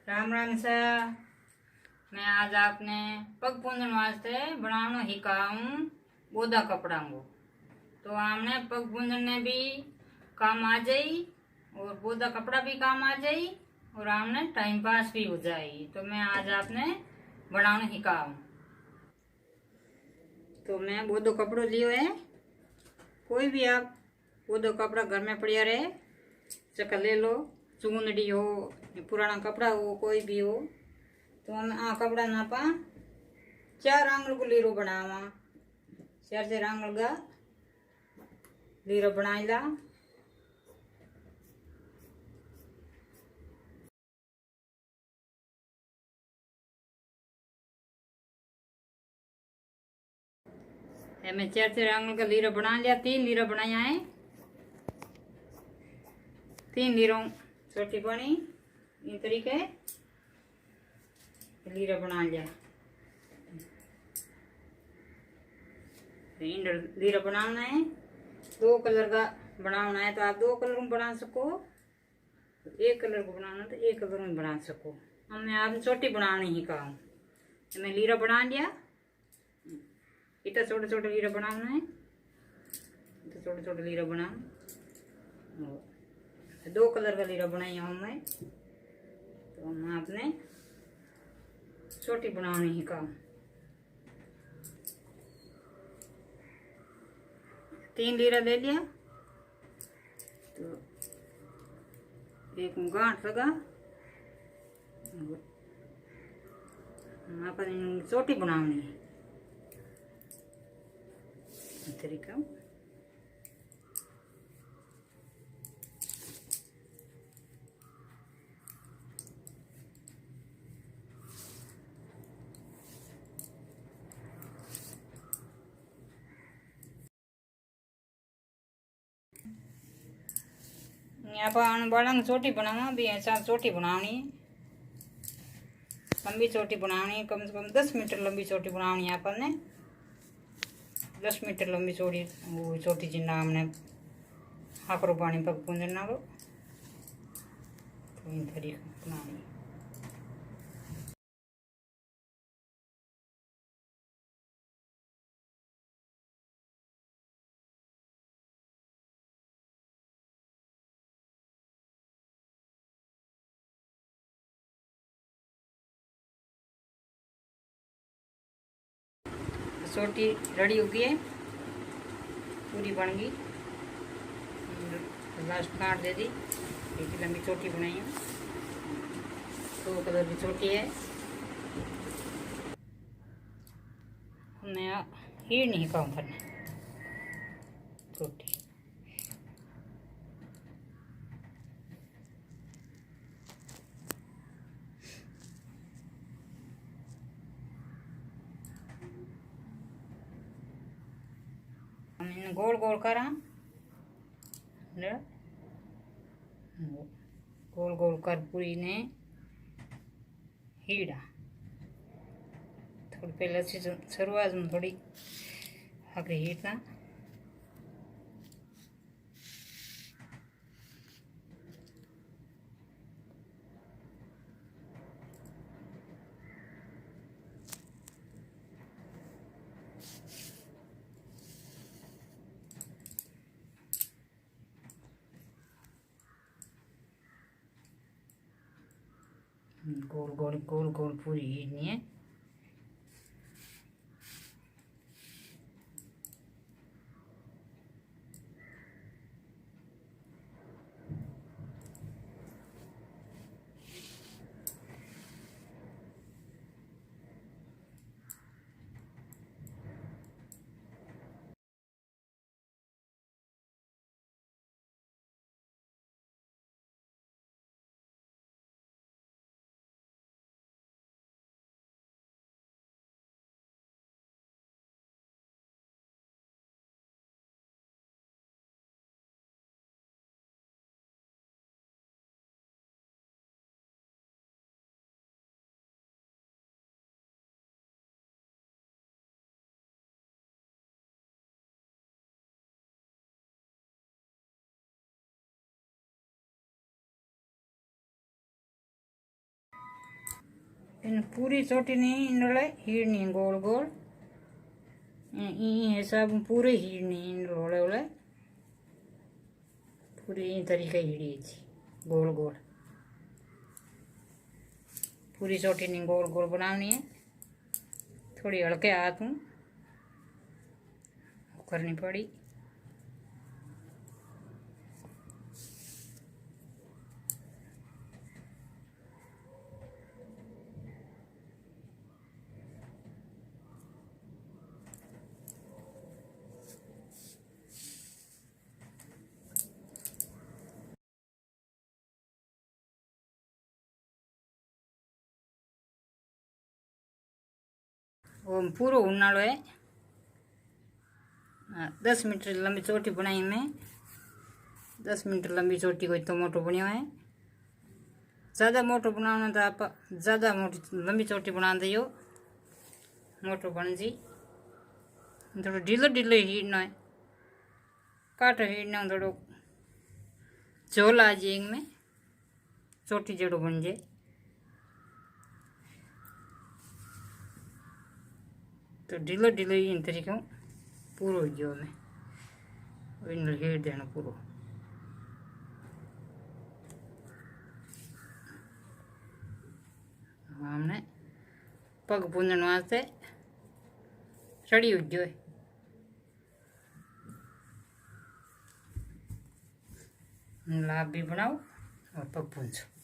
Ram Ram sir. मैं आज आपने पग पूंजन वास्ते बनाना हिकाऊं बोदा कपड़ा को। तो हमने पग पूंजन में भी काम आ जाई और बोदा कपड़ा भी काम आ जाई और हमने टाइम पास भी हो जाए। तो मैं आज आपने बनाना हिकाऊं। तो मैं बोदो कपड़ो लियो है। कोई भी आप बोदो कपड़ा घर में पड़िया रहे चक्कर ले लो, चूंदड़ी हो पुराना कपड़ा हो कोई भी हो। तो हम आ कपड़ा नापा 4 आंगल को लीरो बनावा। 4 आंगल का लीरो बनाईला। मैं 4 आंगल का लीरो बना लिया। 3 लीरो बनाया है। 3 लीरो छोटी बनी इन तरीके लीरो बना लिया। लीरो बनाना है। 2 कलर का बनाना है तो आप 2 कलर में बना सको। 1 कलर को बनाना तो 1 कलर में बना सको। हमने आप छोटी बनानी ही कहा। तो मैं लीरा बना लिया। इतना छोटे छोटे लीरा बनाना है। तो छोटे छोटे लीरा बना 2 कलर का लीरा बनाई हमने। तो हम आपने छोटी बनानी ही कहा। 3 लीरा ले लिया। तो एक गांठ लगा। अपन छोटी बनानी है तरीका। यहाँ पर बड़ा छोटी बनावा भी ऐसा छोटी बनानी। लंबी चोटी बनानी कम से कम 10 मीटर लंबी चोटी बनानी है अपन ने। 10 मीटर लंबी चोटी वो छोटी जिन्ना हमने हाकरो पानी पग पूंजन ना लो। तो इन तरीके बनानी। चोटी रेडी हो गई है, पूरी बन गई। लास्ट काट दे दी। एक लंबी चोटी बनाई है। 2 कलर की चोटी है। हमने हीर नहीं काम करना चोटी। हम गोल गोल करा गोल गोल कर पूरी ने हीड़ा। थोड़ी पहले अच्छी शुरुआत में थोड़ी आगे हीड़ना। गोल गोल गोल गोल पूरी हीड़नी है। इन पूरी चोटी नहीं इंडले हीड़नी गोल गोल हिसाब पूरे हीड़नी इंडोले ओले पूरी तरीके हीड़ी थी गोल गोल पूरी चोटी नहीं गोल गोल बनानी है। थोड़ी हल्के हाथ में करनी पड़ी। वो पूरा उन्नालो है 10 मीटर लंबी चोटी बनाई मैं। 10 मीटर लंबी चोटी को इतना मोटो बनियो है। ज़्यादा मोटो बनाना तो आप ज़्यादा मोटी लंबी चोटी बना दियो मोटो बन जी। थोड़ा ढीलो ढीलो हीड़ना है काट हीड़ना थोड़ो झोल आ जाए में चोटी जड़ो बन जाए। तो ढीलो ढीलो इन तरीके पूरो हो गयो में इन हेड़ देना पूरो। हमने पग पूंजन वास्ते रेडी हो गयो है। लाभ भी बनाओ और पग पूंजो।